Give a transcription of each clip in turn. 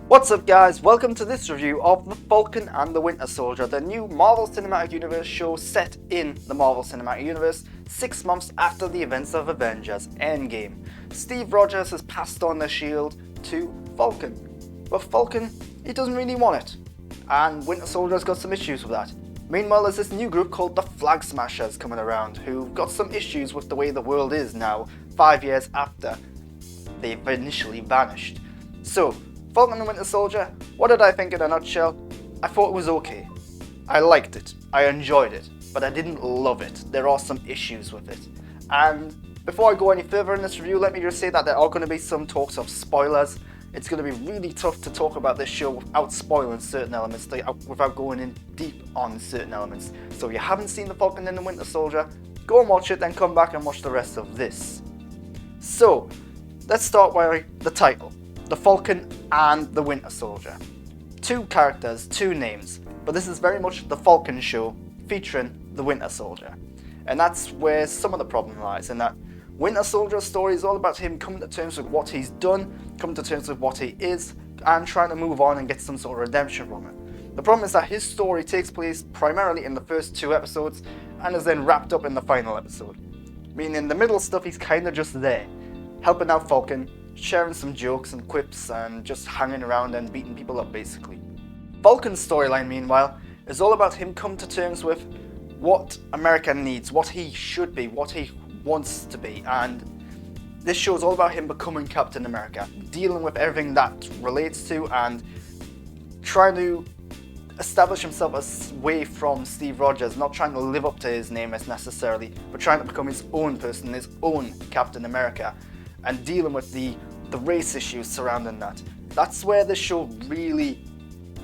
What's up guys, welcome to this review of The Falcon and the Winter Soldier, the new Marvel Cinematic Universe show set in the Marvel Cinematic Universe 6 months after the events of Avengers Endgame. Steve Rogers has passed on the shield to Falcon, but Falcon, he doesn't really want it, and Winter Soldier's got some issues with that. Meanwhile, there's this new group called the Flag Smashers coming around, who've got some issues with the way the world is now, 5 years after they've initially vanished. So, Falcon and Winter Soldier, what did I think in a nutshell? I thought it was okay. I liked it, I enjoyed it, but I didn't love it. There are some issues with it. And before I go any further in this review, let me just say that there are going to be some talks of spoilers. It's going to be really tough to talk about this show without spoiling certain elements, without going in deep on certain elements. So if you haven't seen The Falcon and the Winter Soldier, go and watch it, then come back and watch the rest of this. So, let's start with the title. The Falcon and the Winter Soldier. Two characters, two names, but this is very much the Falcon show featuring the Winter Soldier. And that's where some of the problem lies, in that Winter Soldier's story is all about him coming to terms with what he's done, coming to terms with what he is, and trying to move on and get some sort of redemption from it. The problem is that his story takes place primarily in the first 2 episodes and is then wrapped up in the final episode. Meaning in the middle stuff he's kinda just there, helping out Falcon, sharing some jokes and quips and just hanging around and beating people up basically. Falcon's storyline, meanwhile, is all about him coming to terms with what America needs, what he should be, what he wants to be, and this show is all about him becoming Captain America, dealing with everything that relates to and trying to establish himself away from Steve Rogers, not trying to live up to his name as necessarily, but trying to become his own person, his own Captain America, and dealing with the race issues surrounding that. That's where this show really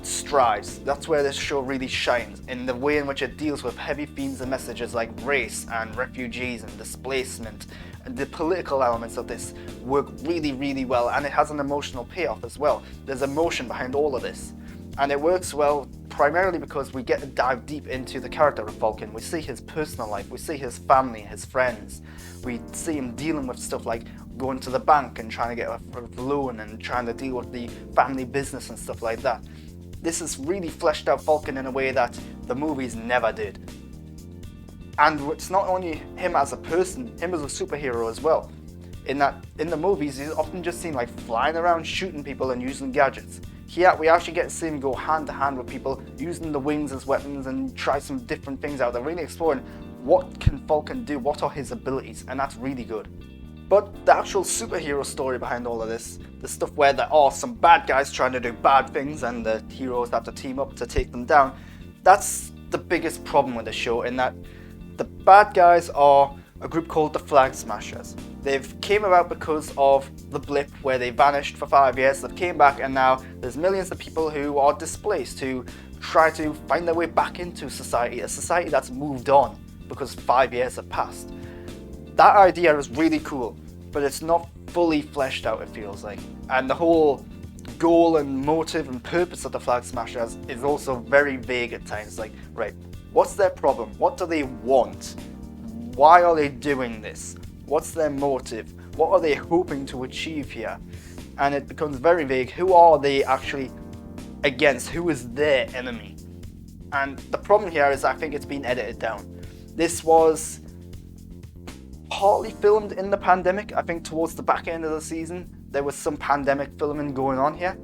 strives. That's where this show really shines, in the way in which it deals with heavy themes and messages like race and refugees and displacement, and the political elements of this work really, really well, and it has an emotional payoff as well. There's emotion behind all of this, and it works well primarily because we get to dive deep into the character of Falcon. We see his personal life, we see his family, his friends, we see him dealing with stuff like going to the bank and trying to get a loan and trying to deal with the family business and stuff like that. This has really fleshed out Falcon in a way that the movies never did. And it's not only him as a person, him as a superhero as well. In that, in the movies, he's often just seen like flying around shooting people and using gadgets. Here, we actually get to see him go hand to hand with people, using the wings as weapons and try some different things out. They're really exploring what can Falcon do, what are his abilities, and that's really good. But the actual superhero story behind all of this, the stuff where there are some bad guys trying to do bad things and the heroes have to team up to take them down, that's the biggest problem with the show, in that the bad guys are a group called the Flag Smashers. They've came about because of the blip where they vanished for 5 years, they've came back, and now there's millions of people who are displaced, who try to find their way back into society, a society that's moved on because 5 years have passed. That idea is really cool, but it's not fully fleshed out, it feels like. And the whole goal and motive and purpose of the Flag Smashers is also very vague at times. Like, right, what's their problem? What do they want? Why are they doing this? What's their motive? What are they hoping to achieve here? And it becomes very vague. Who are they actually against? Who is their enemy? And the problem here is I think it's been edited down. This was partly filmed in the pandemic. I think towards the back end of the season there was some pandemic filming going on here,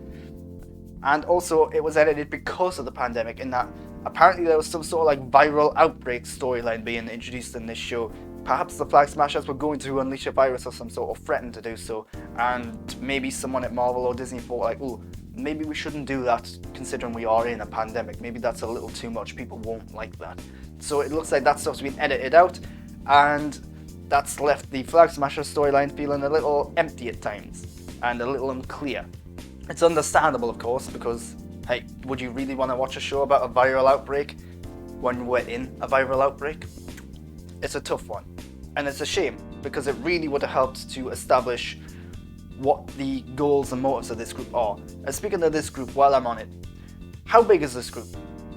and also it was edited because of the pandemic, in that apparently there was some sort of like viral outbreak storyline being introduced in this show. Perhaps the Flag Smashers were going to unleash a virus of some sort, or threaten to do so, and maybe someone at Marvel or Disney thought like, oh, maybe we shouldn't do that considering we are in a pandemic. Maybe that's a little too much, people won't like that. So it looks like that stuff's been edited out, and that's left the Flag Smasher storyline feeling a little empty at times, and a little unclear. It's understandable, of course, because, hey, would you really want to watch a show about a viral outbreak when we're in a viral outbreak? It's a tough one, and it's a shame, because it really would have helped to establish what the goals and motives of this group are. And speaking of this group, while I'm on it, how big is this group?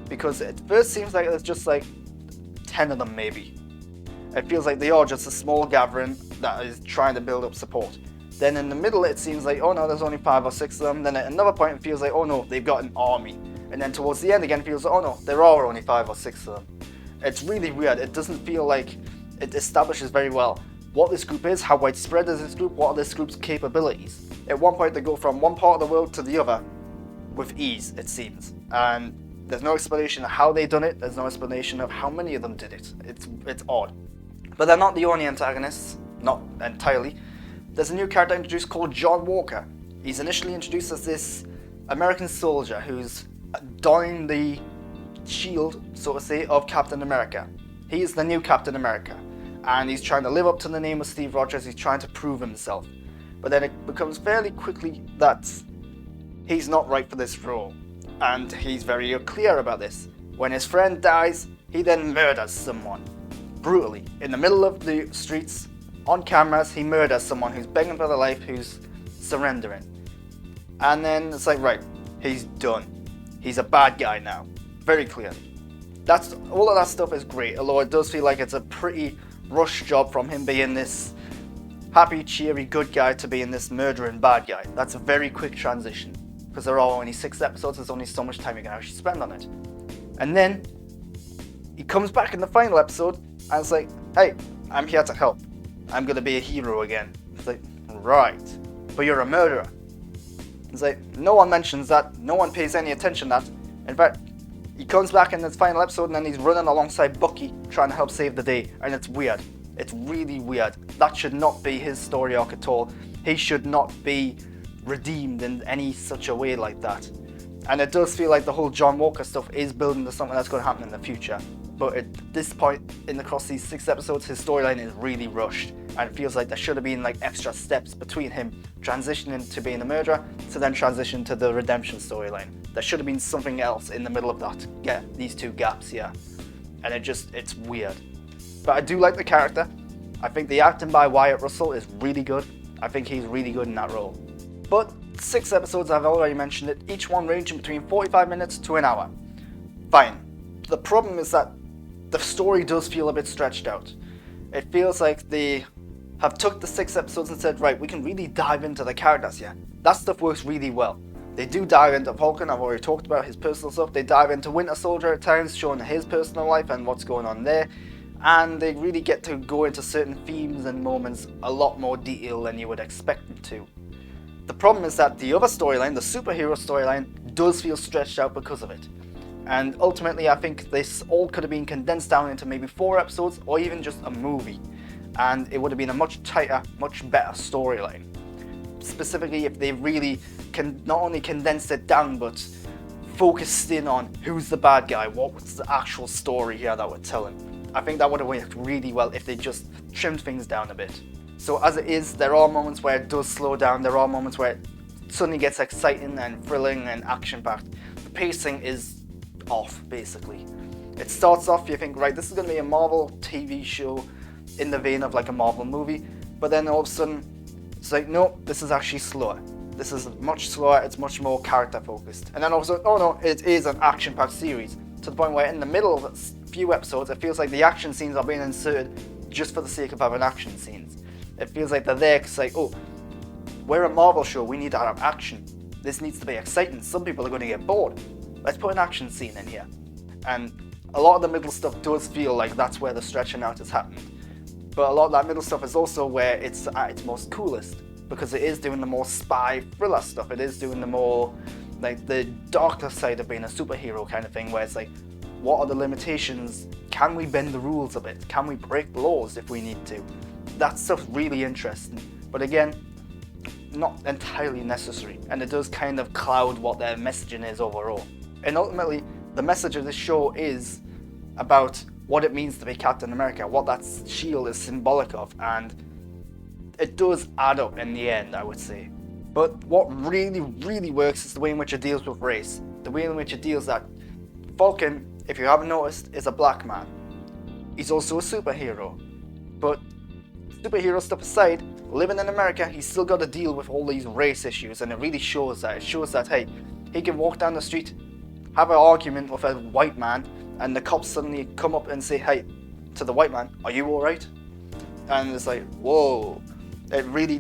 Because it first seems like there's just like 10 of them maybe. It feels like they are just a small gathering that is trying to build up support. Then in the middle it seems like, oh no, there's only 5 or 6 of them. Then at another point it feels like, oh no, they've got an army. And then towards the end again it feels like, oh no, there are only 5 or 6 of them. It's really weird. It doesn't feel like it establishes very well what this group is, how widespread is this group, what are this group's capabilities. At one point they go from one part of the world to the other with ease, it seems. And there's no explanation of how they done it, there's no explanation of how many of them did it. It's odd. But they're not the only antagonists, not entirely. There's a new character introduced called John Walker. He's initially introduced as this American soldier who's donning the shield, so to say, of Captain America. He is the new Captain America, and he's trying to live up to the name of Steve Rogers. He's trying to prove himself. But then it becomes fairly quickly that he's not right for this role, and he's very clear about this. When his friend dies, he then murders someone. Brutally. In the middle of the streets, on cameras, he murders someone who's begging for their life, who's surrendering. And then it's like, right, he's done. He's a bad guy now. Very clear. All of that stuff is great, although it does feel like it's a pretty rushed job from him being this happy, cheery, good guy to being this murdering bad guy. That's a very quick transition, because there are only 6 episodes, there's only so much time you can actually spend on it. And then he comes back in the final episode and it's like, hey, I'm here to help. I'm gonna be a hero again. It's like, right, but you're a murderer. It's like, no one mentions that, no one pays any attention to that. In fact, he comes back in this final episode and then he's running alongside Bucky trying to help save the day, and it's weird. It's really weird. That should not be his story arc at all. He should not be redeemed in any such a way like that. And it does feel like the whole John Walker stuff is building to something that's going to happen in the future. But at this point across these 6 episodes, his storyline is really rushed, and it feels like there should have been like extra steps between him transitioning to being a murderer to then transition to the redemption storyline. There should have been something else in the middle of that. Yeah, these 2 gaps here. And it's weird. But I do like the character. I think the acting by Wyatt Russell is really good. I think he's really good in that role. But 6 episodes, I've already mentioned it, each one ranging between 45 minutes to an hour. Fine. The problem is that the story does feel a bit stretched out. It feels like they have took the 6 episodes and said, right, we can really dive into the characters here. That stuff works really well. They do dive into Falcon, I've already talked about his personal stuff. They dive into Winter Soldier at times, showing his personal life and what's going on there. And they really get to go into certain themes and moments a lot more detail than you would expect them to. The problem is that the other storyline, the superhero storyline, does feel stretched out because of it. And ultimately I think this all could have been condensed down into maybe 4 episodes or even just a movie. And it would have been a much tighter, much better storyline. Specifically if they really can not only condensed it down but focused in on who's the bad guy, what was the actual story here that we're telling. I think that would have worked really well if they just trimmed things down a bit. So as it is, there are moments where it does slow down, there are moments where it suddenly gets exciting and thrilling and action-packed. The pacing is off, basically. It starts off, you think, right, this is going to be a Marvel TV show in the vein of like a Marvel movie, but then all of a sudden, it's like, no, this is actually slower. This is much slower, it's much more character-focused. And then all of a sudden, oh no, it is an action-packed series, to the point where in the middle of a few episodes, it feels like the action scenes are being inserted just for the sake of having action scenes. It feels like they're there because, like, oh, we're a Marvel show, we need to have action. This needs to be exciting, some people are going to get bored. Let's put an action scene in here. And a lot of the middle stuff does feel like that's where the stretching out is happening. But a lot of that middle stuff is also where it's at its most coolest, because it is doing the more spy thriller stuff. It is doing the more, like, the darker side of being a superhero kind of thing, where it's like, what are the limitations? Can we bend the rules a bit? Can we break the laws if we need to? That stuff's really interesting, but again, not entirely necessary, and it does kind of cloud what their messaging is overall. And ultimately, the message of this show is about what it means to be Captain America, what that shield is symbolic of, and it does add up in the end, I would say. But what really, really works is the way in which it deals with race. The way in which it deals that Falcon, if you haven't noticed, is a black man. He's also a superhero. But superhero stuff aside, living in America, he's still got to deal with all these race issues, and it really shows that. It shows that, hey, he can walk down the street, have an argument with a white man, and the cops suddenly come up and say, hey, to the white man, are you alright? And it's like, whoa, It really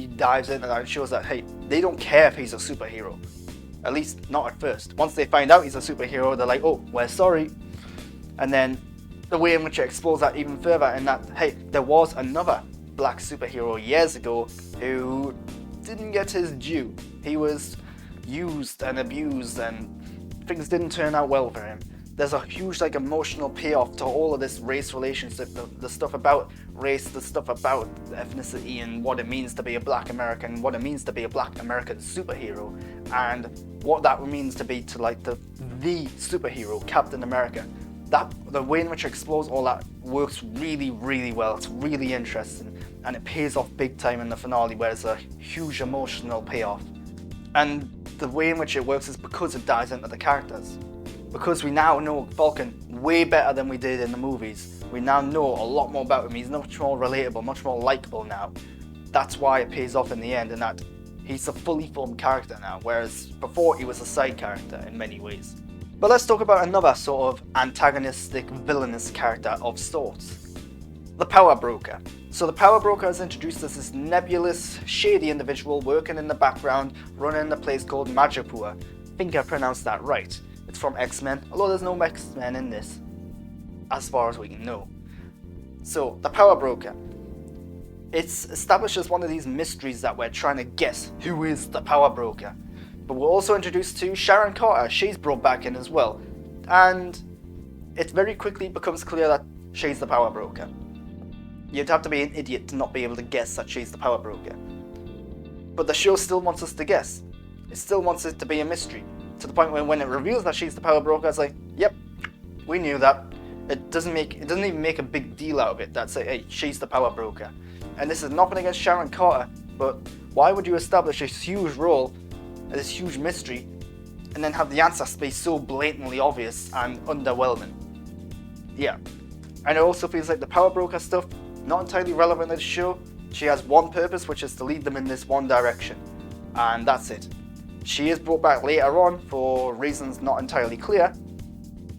dives into that and shows that, hey, they don't care if he's a superhero. At least not at first. Once they find out he's a superhero, they're like, oh, we're sorry. And then the way in which it explores that even further, in that, hey, there was another black superhero years ago who didn't get his due. He was used and abused and things didn't turn out well for him. There's a huge emotional payoff to all of this race relationship, the stuff about race, the stuff about ethnicity and what it means to be a black American, what it means to be a black American superhero, and what that means to be to the superhero, Captain America. The way in which it explores all that works really well. It's really interesting and it pays off big time in the finale where there's a huge emotional payoff. And the way in which it works is because it dives into the characters. Because we now know Falcon way better than we did in the movies. We now know a lot more about him. He's much more relatable, much more likable now. That's why it pays off in the end, and that he's a fully formed character now, whereas before he was a side character in many ways. But let's talk about another sort of antagonistic, villainous character of sorts. The Power Broker. So the Power Broker is introduced as this nebulous, shady individual working in the background, running a place called Majapur. I think I pronounced that right. It's from X-Men, although there's no X-Men in this, as far as we can know. So, the Power Broker. It's established as one of these mysteries that we're trying to guess who is the Power Broker. But we're also introduced to Sharon Carter. She's brought back in as well. And it very quickly becomes clear that she's the Power Broker. You'd have to be an idiot to not be able to guess that she's the Power Broker. But the show still wants us to guess. It still wants it to be a mystery. To the point where when it reveals that she's the Power Broker, it's like, yep, we knew that. It doesn't even make a big deal out of it. That's like, hey, she's the Power Broker. And this is nothing against Sharon Carter, but why would you establish this huge role, this huge mystery, and then have the answers be so blatantly obvious and underwhelming? Yeah. And it also feels like the Power Broker stuff, not entirely relevant to the show. She has one purpose, which is to lead them in this one direction. And that's it. She is brought back later on for reasons not entirely clear.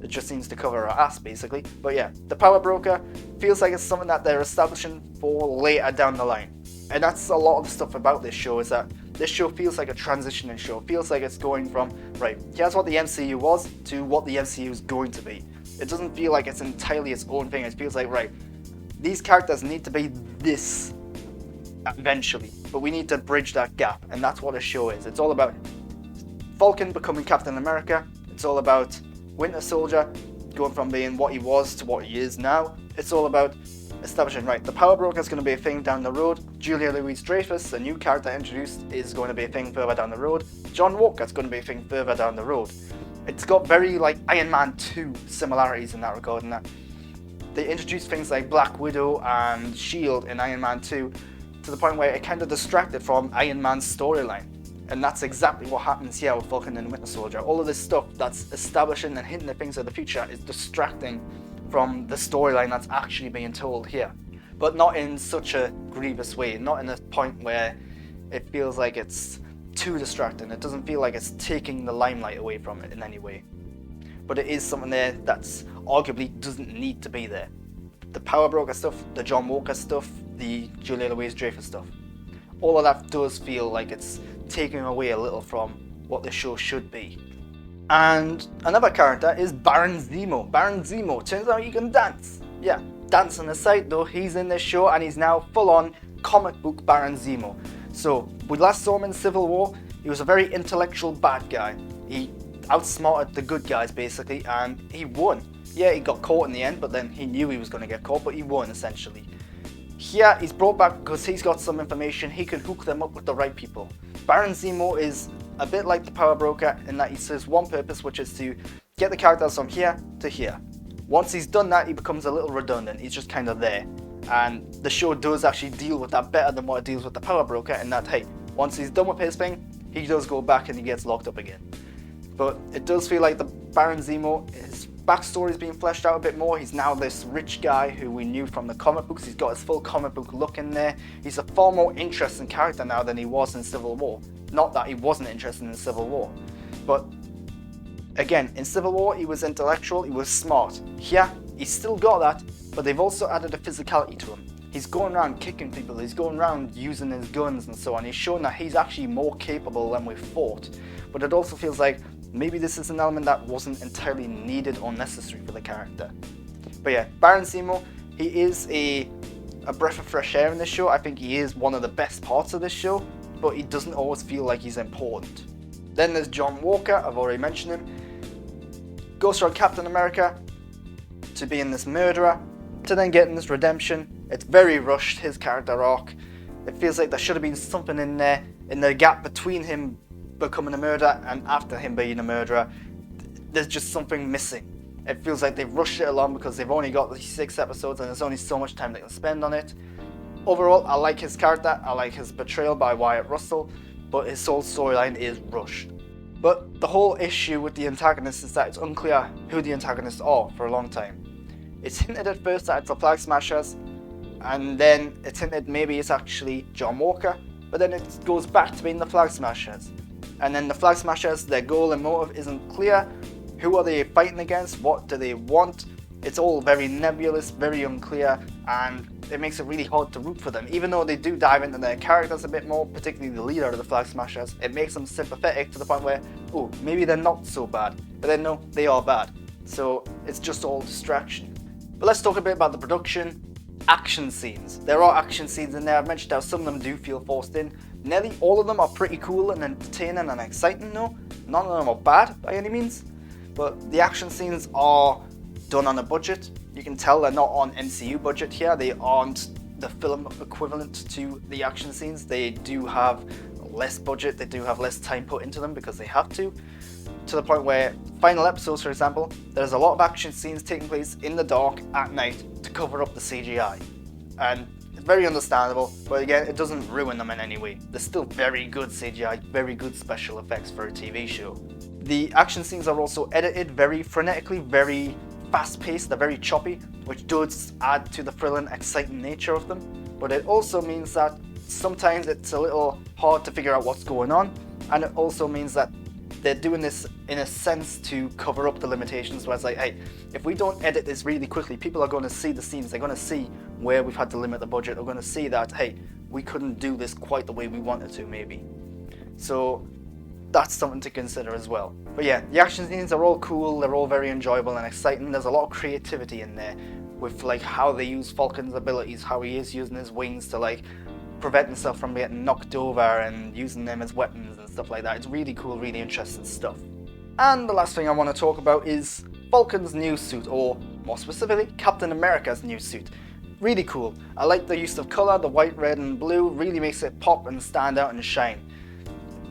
It just seems to cover her ass, basically. But yeah, the Power Broker feels like it's something that they're establishing for later down the line. And that's a lot of the stuff about this show, is that this show feels like a transitioning show. It feels like it's going from, right, here's what the MCU was to what the MCU is going to be. It doesn't feel like it's entirely its own thing. It feels like, right, these characters need to be this eventually, but we need to bridge that gap, and that's what a show is. It's all about Falcon becoming Captain America. It's all about Winter Soldier going from being what he was to what he is now. It's all about establishing, right, the Power Broker is going to be a thing down the road. Julia Louis-Dreyfus, a new character introduced, is going to be a thing further down the road. John Walker's going to be a thing further down the road. It's got very Iron Man 2 similarities in that regard, in that they introduced things like Black Widow and S.H.I.E.L.D. in Iron Man 2 to the point where it kind of distracted from Iron Man's storyline. And that's exactly what happens here with Falcon and Winter Soldier. All of this stuff that's establishing and hinting at things of the future is distracting from the storyline that's actually being told here. But not in such a grievous way, not in a point where it feels like it's too distracting. It doesn't feel like it's taking the limelight away from it in any way. But it is something there that's arguably doesn't need to be there. The Power Broker stuff, the John Walker stuff, the Julia Louis-Dreyfus stuff. All of that does feel like it's taking away a little from what the show should be. And another character is Baron Zemo. Baron Zemo, turns out he can dance. Yeah, dancing aside though, he's in this show and he's now full-on comic book Baron Zemo. So, we last saw him in Civil War. He was a very intellectual bad guy. He outsmarted the good guys basically, and he won. Yeah, he got caught in the end, but then he knew he was going to get caught, but he won essentially. Here, he's brought back because he's got some information. He can hook them up with the right people. Baron Zemo is a bit like the Power Broker in that he serves one purpose, which is to get the characters from here to here. Once he's done that, he becomes a little redundant. He's just kind of there. And the show does actually deal with that better than what it deals with the Power Broker, in that, hey, once he's done with his thing, he does go back and he gets locked up again. But it does feel like the Baron Zemo, his backstory is being fleshed out a bit more. He's now this rich guy who we knew from the comic books. He's got his full comic book look in there. He's a far more interesting character now than he was in Civil War. Not that he wasn't interested in Civil War, but again, in Civil War he was intellectual, he was smart. Here, he's still got that, but they've also added a physicality to him. he's going around kicking people, he's going around using his guns and so on. He's showing that he's actually more capable than we thought. But it also feels like maybe this is an element that wasn't entirely needed or necessary for the character. But yeah, Baron Zemo, he is a breath of fresh air in this show. I think he is one of the best parts of this show, but he doesn't always feel like he's important. Then there's John Walker, I've already mentioned him. Goes from Captain America to being this murderer, to then getting this redemption. It's very rushed, his character arc. It feels like there should have been something in there, in the gap between him becoming a murderer and after him being a murderer. There's just something missing. It feels like they've rushed it along because they've only got these 6 episodes and there's only so much time they can spend on it. Overall, I like his character, I like his portrayal by Wyatt Russell, but his whole storyline is rushed. But the whole issue with the antagonists is that it's unclear who the antagonists are for a long time. It's hinted at first that it's the Flag Smashers, and then it's hinted maybe it's actually John Walker, but then it goes back to being the Flag Smashers. And then the Flag Smashers, their goal and motive isn't clear. Who are they fighting against? What do they want? It's all very nebulous, very unclear, and it makes it really hard to root for them. Even though they do dive into their characters a bit more, particularly the leader of the Flag Smashers, it makes them sympathetic to the point where, oh, maybe they're not so bad. But then no, they are bad. So it's just all distraction. But let's talk a bit about the production. Action scenes. There are action scenes in there. I've mentioned how some of them do feel forced in. Nearly all of them are pretty cool and entertaining and exciting though. None of them are bad by any means. But the action scenes are done on a budget. You can tell they're not on MCU budget here. They aren't the film equivalent to the action scenes. They do have less budget. They do have less time put into them because they have to the point where final episodes, for example, there's a lot of action scenes taking place in the dark at night to cover up the CGI. And it's very understandable, but again, it doesn't ruin them in any way. There's still very good CGI, very good special effects for a TV show. The action scenes are also edited very frenetically, very fast-paced, they're very choppy, which does add to the thrilling, exciting nature of them. But it also means that sometimes it's a little hard to figure out what's going on, and it also means that they're doing this in a sense to cover up the limitations, where it's like, hey, if we don't edit this really quickly, people are going to see the scenes, they're going to see where we've had to limit the budget, they're going to see that, hey, we couldn't do this quite the way we wanted to, maybe. So that's something to consider as well. But yeah, the action scenes are all cool, they're all very enjoyable and exciting. There's a lot of creativity in there with like how they use Falcon's abilities, how he is using his wings to like prevent himself from getting knocked over and using them as weapons and stuff like that. It's really cool, really interesting stuff. And the last thing I want to talk about is Falcon's new suit, or more specifically, Captain America's new suit. Really cool. I like the use of colour, the white, red and blue really makes it pop and stand out and shine.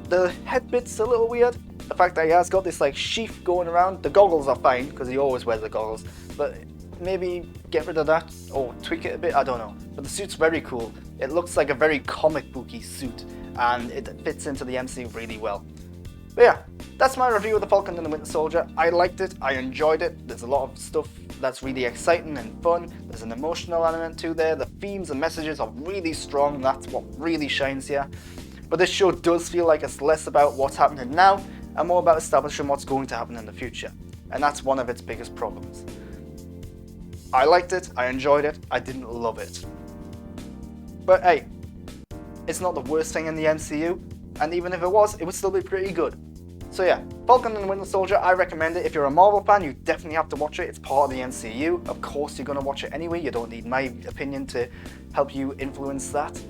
The head bit's a little weird. The fact that he has got this like sheath going around. The goggles are fine because he always wears the goggles, but maybe get rid of that or tweak it a bit, I don't know. But the suit's very cool. It looks like a very comic booky suit and it fits into the MCU really well. But yeah, that's my review of the Falcon and the Winter Soldier. I liked it, I enjoyed it. There's a lot of stuff that's really exciting and fun. There's an emotional element to there. The themes and messages are really strong. That's what really shines here. But this show does feel like it's less about what's happening now and more about establishing what's going to happen in the future. And that's one of its biggest problems. I liked it, I enjoyed it, I didn't love it. But hey, it's not the worst thing in the MCU, and even if it was, it would still be pretty good. So yeah, Falcon and the Winter Soldier, I recommend it. If you're a Marvel fan, you definitely have to watch it. It's part of the MCU. Of course you're going to watch it anyway. You don't need my opinion to help you influence that.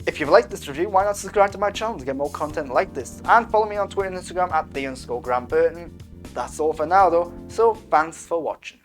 If you've liked this review, why not subscribe to my channel to get more content like this? And follow me on Twitter and Instagram at @the_Grant Burton. That's all for now though, so thanks for watching.